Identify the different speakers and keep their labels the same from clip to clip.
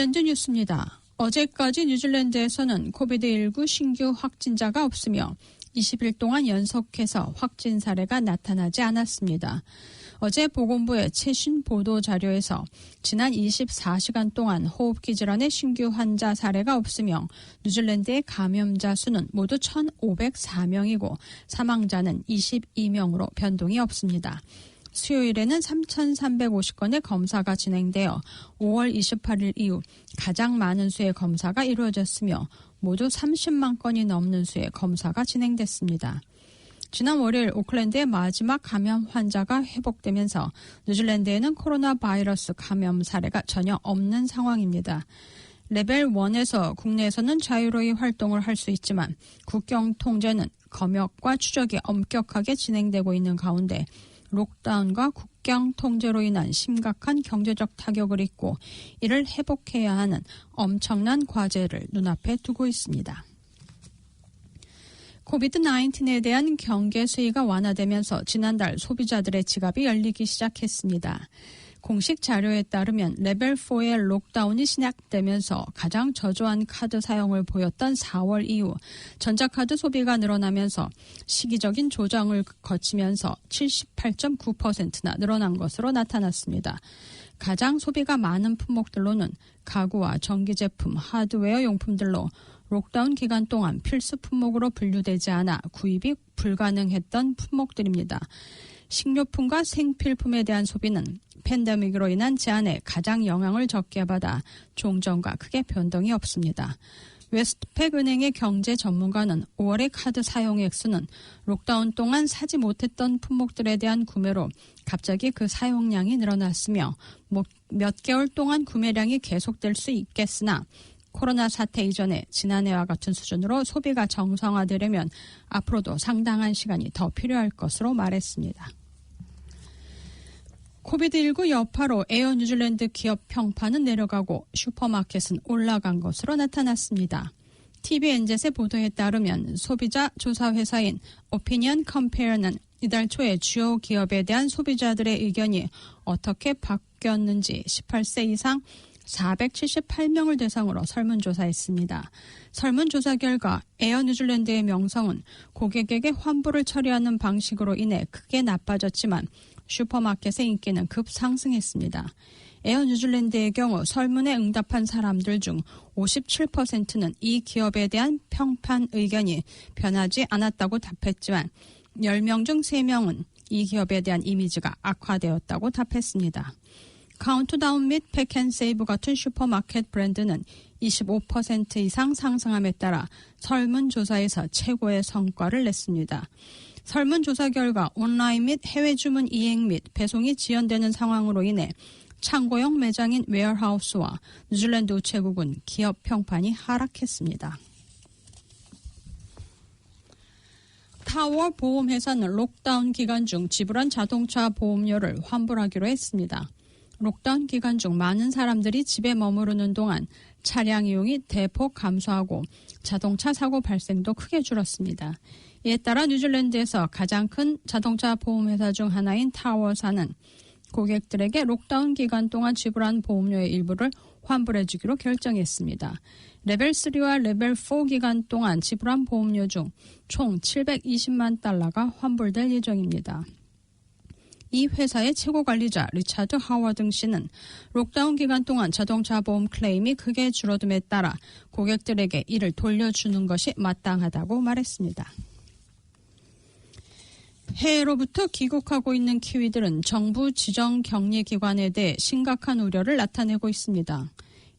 Speaker 1: 뉴질랜드 뉴스입니다. 어제까지 뉴질랜드에서는 코비드-19 신규 확진자가 없으며 20일 동안 연속해서 확진 사례가 나타나지 않았습니다. 어제 보건부의 최신 보도 자료에서 지난 24시간 동안 호흡기 질환의 신규 환자 사례가 없으며 뉴질랜드의 감염자 수는 모두 1,504명이고 사망자는 22명으로 변동이 없습니다. 수요일에는 3,350건의 검사가 진행되어 5월 28일 이후 가장 많은 수의 검사가 이루어졌으며 모두 30만 건이 넘는 수의 검사가 진행됐습니다. 지난 월요일 오클랜드의 마지막 감염 환자가 회복되면서 뉴질랜드에는 코로나 바이러스 감염 사례가 전혀 없는 상황입니다. 레벨 1에서 국내에서는 자유로이 활동을 할 수 있지만 국경 통제는 검역과 추적이 엄격하게 진행되고 있는 가운데 록다운과 국경 통제로 인한 심각한 경제적 타격을 입고 이를 회복해야 하는 엄청난 과제를 눈앞에 두고 있습니다. 코비드-19에 대한 경계 수위가 완화되면서 지난달 소비자들의 지갑이 열리기 시작했습니다. 공식 자료에 따르면 레벨 4의 록다운이 시작되면서 가장 저조한 카드 사용을 보였던 4월 이후 전자카드 소비가 늘어나면서 시기적인 조정을 거치면서 78.9%나 늘어난 것으로 나타났습니다. 가장 소비가 많은 품목들로는 가구와 전기제품, 하드웨어 용품들로 록다운 기간 동안 필수 품목으로 분류되지 않아 구입이 불가능했던 품목들입니다. 식료품과 생필품에 대한 소비는 팬데믹으로 인한 제한에 가장 영향을 적게 받아 종전과 크게 변동이 없습니다. 웨스트팩 은행의 경제 전문가는 5월의 카드 사용 액수는 록다운 동안 사지 못했던 품목들에 대한 구매로 갑자기 그 사용량이 늘어났으며 몇 개월 동안 구매량이 계속될 수 있겠으나 코로나 사태 이전에 지난해와 같은 수준으로 소비가 정상화되려면 앞으로도 상당한 시간이 더 필요할 것으로 말했습니다. 코비드-19 여파로 에어 뉴질랜드 기업 평판은 내려가고 슈퍼마켓은 올라간 것으로 나타났습니다. TVNZ의 보도에 따르면 소비자 조사 회사인 오피니언 컴페어는 이달 초에 주요 기업에 대한 소비자들의 의견이 어떻게 바뀌었는지 18세 이상 478명을 대상으로 설문조사했습니다. 설문조사 결과 에어 뉴질랜드의 명성은 고객에게 환불을 처리하는 방식으로 인해 크게 나빠졌지만 슈퍼마켓의 인기는 급상승했습니다. 에어 뉴질랜드의 경우 설문에 응답한 사람들 중 57%는 이 기업에 대한 평판 의견이 변하지 않았다고 답했지만 10명 중 3명은 이 기업에 대한 이미지가 악화되었다고 답했습니다. 카운트다운 및 팩앤세이브 같은 슈퍼마켓 브랜드는 25% 이상 상승함에 따라 설문조사에서 최고의 성과를 냈습니다. 설문조사 결과 온라인 및 해외 주문 이행 및 배송이 지연되는 상황으로 인해 창고형 매장인 웨어하우스와 뉴질랜드 우체국은 기업 평판이 하락했습니다. 타워 보험회사는 록다운 기간 중 지불한 자동차 보험료를 환불하기로 했습니다. 록다운 기간 중 많은 사람들이 집에 머무르는 동안 차량 이용이 대폭 감소하고 자동차 사고 발생도 크게 줄었습니다. 이에 따라 뉴질랜드에서 가장 큰 자동차 보험회사 중 하나인 타워사는 고객들에게 록다운 기간 동안 지불한 보험료의 일부를 환불해주기로 결정했습니다. 레벨 3와 레벨 4 기간 동안 지불한 보험료 중 총 720만 달러가 환불될 예정입니다. 이 회사의 최고 관리자 리차드 하워드 씨는 록다운 기간 동안 자동차 보험 클레임이 크게 줄어듦에 따라 고객들에게 이를 돌려주는 것이 마땅하다고 말했습니다. 해외로부터 귀국하고 있는 키위들은 정부 지정 격리기관에 대해 심각한 우려를 나타내고 있습니다.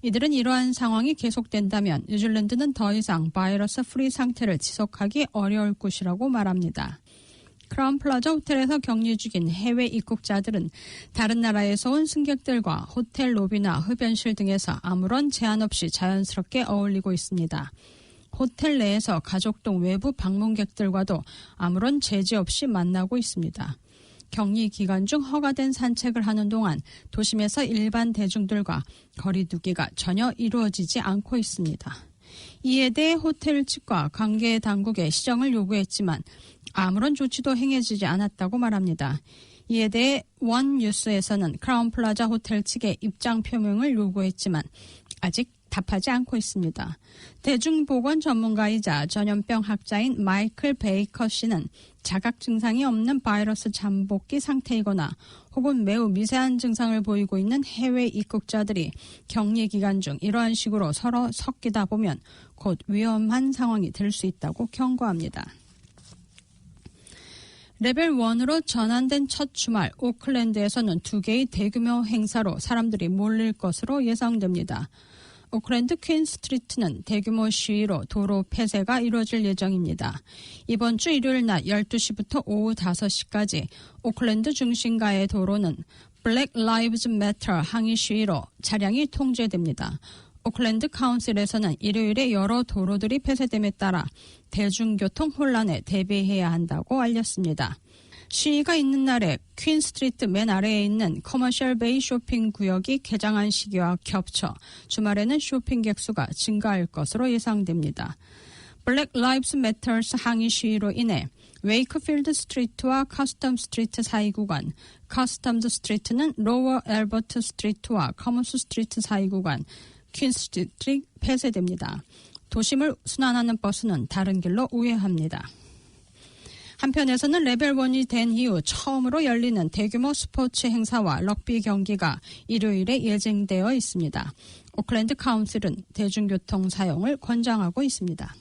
Speaker 1: 이들은 이러한 상황이 계속된다면 뉴질랜드는 더 이상 바이러스 프리 상태를 지속하기 어려울 것이라고 말합니다. 크라운 플라자 호텔에서 격리 중인 해외 입국자들은 다른 나라에서 온 승객들과 호텔 로비나 흡연실 등에서 아무런 제한 없이 자연스럽게 어울리고 있습니다. 호텔 내에서 가족 등 외부 방문객들과도 아무런 제재 없이 만나고 있습니다. 격리 기간 중 허가된 산책을 하는 동안 도심에서 일반 대중들과 거리 두기가 전혀 이루어지지 않고 있습니다. 이에 대해 호텔 측과 관계 당국에 시정을 요구했지만 아무런 조치도 행해지지 않았다고 말합니다. 이에 대해 원 뉴스에서는 크라운 플라자 호텔 측에 입장 표명을 요구했지만 아직 답하지 않고 있습니다. 대중보건 전문가이자 전염병 학자인 마이클 베이커 씨는 자각 증상이 없는 바이러스 잠복기 상태이거나 혹은 매우 미세한 증상을 보이고 있는 해외 입국자들이 격리 기간 중 이러한 식으로 서로 섞이다 보면 곧 위험한 상황이 될 수 있다고 경고합니다. 레벨 1으로 전환된 첫 주말 오클랜드에서는 2개의 대규모 행사로 사람들이 몰릴 것으로 예상됩니다. 오클랜드 퀸 스트리트는 대규모 시위로 도로 폐쇄가 이루어질 예정입니다. 이번 주 일요일 낮 12시부터 오후 5시까지 오클랜드 중심가의 도로는 블랙 라이브즈 매터 항의 시위로 차량이 통제됩니다. 오클랜드 카운슬에서는 일요일에 여러 도로들이 폐쇄됨에 따라 대중교통 혼란에 대비해야 한다고 알렸습니다. 시위가 있는 날에 퀸 스트리트 맨 아래에 있는 커머셜 베이 쇼핑 구역이 개장한 시기와 겹쳐 주말에는 쇼핑객 수가 증가할 것으로 예상됩니다. 블랙 라이브스 매터스 항의 시위로 인해 웨이크필드 스트리트와 커스텀 스트리트 사이 구간, 커스텀드 스트리트는 로워 엘버트 스트리트와 커머스 스트리트 사이 구간, 퀸 스트리트가 폐쇄됩니다. 도심을 순환하는 버스는 다른 길로 우회합니다. 한편에서는 레벨 1이 된 이후 처음으로 열리는 대규모 스포츠 행사와 럭비 경기가 일요일에 예정되어 있습니다. 오클랜드 카운슬은 대중교통 사용을 권장하고 있습니다.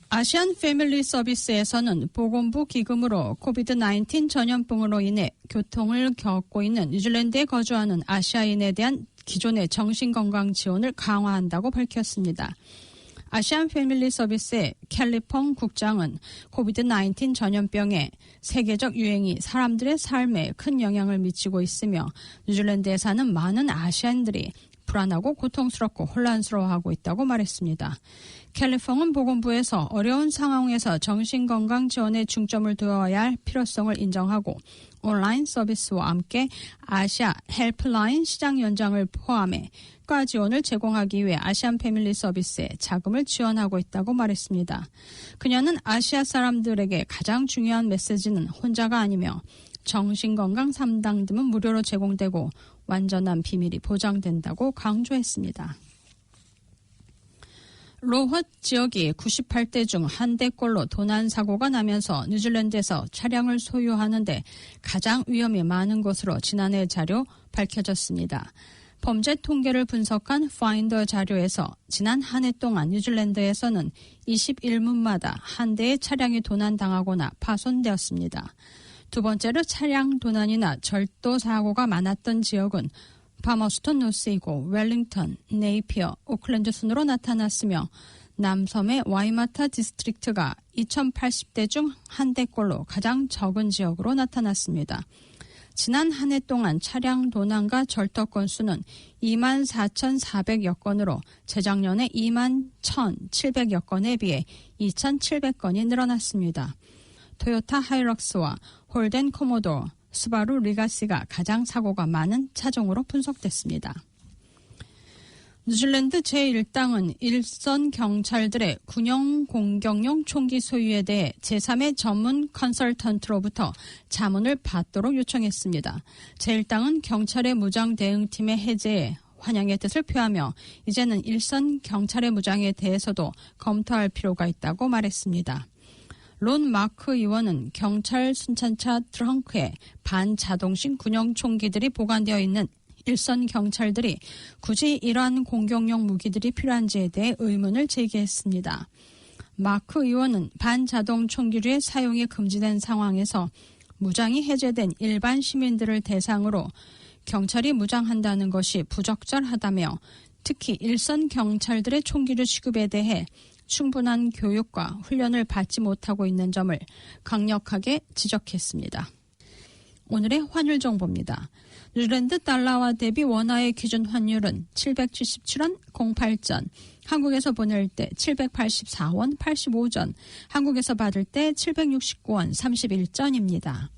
Speaker 1: 아시안 패밀리 서비스에서는 보건부 기금으로 코비드-19 전염병으로 인해 교통을 겪고 있는 뉴질랜드에 거주하는 아시아인에 대한 기존의 정신건강 지원을 강화한다고 밝혔습니다. 아시안 패밀리 서비스의 캘리펑 국장은 코비드-19 전염병의 세계적 유행이 사람들의 삶에 큰 영향을 미치고 있으며 뉴질랜드에 사는 많은 아시안들이 불안하고 고통스럽고 혼란스러워하고 있다고 말했습니다. 캘리펑은 보건부에서 어려운 상황에서 정신건강 지원에 중점을 두어야 할 필요성을 인정하고 온라인 서비스와 함께 아시아 헬프라인 시장 연장을 포함해 과 지원을 제공하기 위해 아시안 패밀리 서비스에 자금을 지원하고 있다고 말했습니다. 그녀는 아시아 사람들에게 가장 중요한 메시지는 혼자가 아니며 정신건강 상담 등은 무료로 제공되고 완전한 비밀이 보장된다고 강조했습니다. 로헛 지역이 98대 중 한 대꼴로 도난 사고가 나면서 뉴질랜드에서 차량을 소유하는데 가장 위험이 많은 곳으로 지난해 자료 밝혀졌습니다. 범죄 통계를 분석한 파인더 자료에서 지난 한 해 동안 뉴질랜드에서는 21문마다 한 대의 차량이 도난당하거나 파손되었습니다. 두 번째로 차량 도난이나 절도 사고가 많았던 지역은 파머스턴 노스이고 웰링턴, 네이피어, 오클랜드 순으로 나타났으며 남섬의 와이마타 디스트릭트가 2080대 중 한 대꼴로 가장 적은 지역으로 나타났습니다. 지난 한 해 동안 차량 도난과 절도 건수는 24,400여 건으로 재작년에 21,700여 건에 비해 2,700건이 늘어났습니다. 토요타 하이럭스와 홀덴 코모도어, 스바루 리가시가 가장 사고가 많은 차종으로 분석됐습니다. 뉴질랜드 제1당은 일선 경찰들의 군용 공격용 총기 소유에 대해 제3의 전문 컨설턴트로부터 자문을 받도록 요청했습니다. 제1당은 경찰의 무장 대응팀의 해제에 환영의 뜻을 표하며 이제는 일선 경찰의 무장에 대해서도 검토할 필요가 있다고 말했습니다. 론 마크 의원은 경찰 순찰차 트렁크에 반자동식 군용 총기들이 보관되어 있는 일선 경찰들이 굳이 이러한 공격용 무기들이 필요한지에 대해 의문을 제기했습니다. 마크 의원은 반자동 총기류의 사용이 금지된 상황에서 무장이 해제된 일반 시민들을 대상으로 경찰이 무장한다는 것이 부적절하다며 특히 일선 경찰들의 총기류 취급에 대해 충분한 교육과 훈련을 받지 못하고 있는 점을 강력하게 지적했습니다. 오늘의 환율 정보입니다. 뉴질랜드 달러와 대비 원화의 기준 환율은 777원 08전, 한국에서 보낼 때 784원 85전, 한국에서 받을 때 769원 31전입니다.